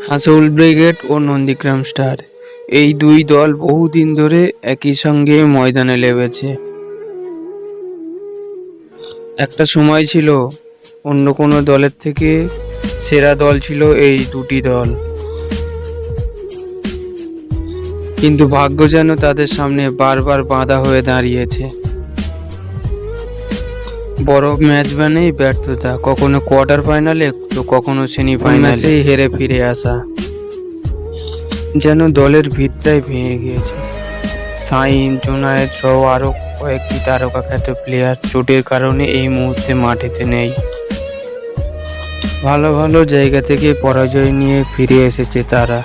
হাসউল brigade ও Nandigram star এই দুই দল বহুদিন ধরে একই সঙ্গে ময়দানে নেমেছে। একটা সময় ছিল অন্য কোনো দলের থেকে সেরা দল ছিল এই দুটি দল, কিন্তু ভাগ্য যেন তাদের সামনে বারবার বাধা হয়ে দাঁড়িয়েছে। বড় ম্যাচ মানেই ব্যর্থতা, কখনো কোয়ার্টার ফাইনালে তো কখনো সেমিফাইনালেই হেরে ফিরে আসা। যেন দলের ভিতটাই ভেঙে গিয়েছে। সাইন, জুনায়েদ সহ আরও কয়েকটি তারকাখ্যাত প্লেয়ার চোটের কারণে এই মুহূর্তে মাঠেতে নেই। ভালো ভালো জায়গা থেকে পরাজয় নিয়ে ফিরে এসেছে তারা।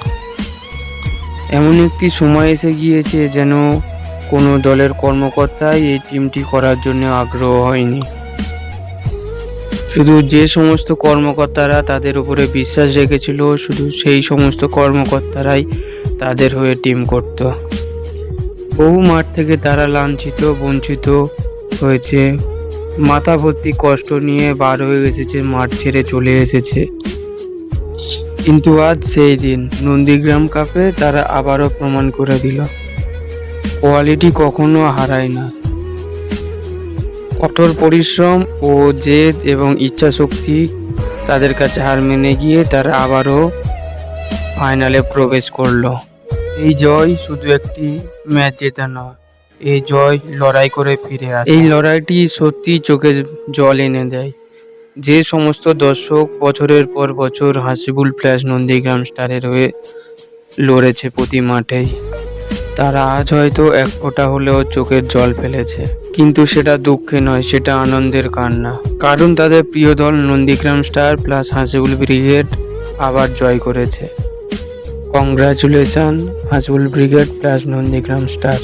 এমন একটি সময় এসে গিয়েছে যেন কোনো দলের কর্মকর্তাই এই টিমটি করার জন্য আগ্রহ হয়নি। শুধু যে সমস্ত কর্মকর্তারা তাদের উপরে বিশ্বাস রেখেছিল, শুধু সেই সমস্ত কর্মকর্তারাই তাদের হয়ে টিম করত। বহু মাঠ থেকে তারা লাঞ্ছিত, বঞ্চিত হয়েছে, মাথা ভর্তি কষ্ট নিয়ে বার হয়ে এসেছে, মাঠ ছেড়ে চলে এসেছে। কিন্তু আজ সেই দিন, নন্দীগ্রাম কাপে তারা আবারও প্রমাণ করে দিল কোয়ালিটি কখনো হারায় না। কঠোর পরিশ্রম ও জেদ এবং ইচ্ছাশক্তি তাদের কাছে হার মেনে গিয়ে তারা আবারও ফাইনালে প্রবেশ করলো। এই জয় শুধু একটি ম্যাচ জেতা নয়, এই জয় লড়াই করে ফিরে আসে। এই লড়াইটি সত্যি চোখে জল এনে দেয়। যে সমস্ত দর্শক বছরের পর বছর হাসিবুল প্লাস নন্দীগ্রাম স্টারের হয়ে লড়েছে প্রতি মাঠেই, তারা আজ হয়তো এক ফোঁটা হলেও চোখের জল ফেলেছে। কিন্তু সেটা দুঃখে নয়, সেটা আনন্দের কান্না। কারণ তাদের প্রিয় দল Nandigram star plus Hasibul brigade আবার জয় করেছে। Congratulation Hasibul brigade plus Nandigram star.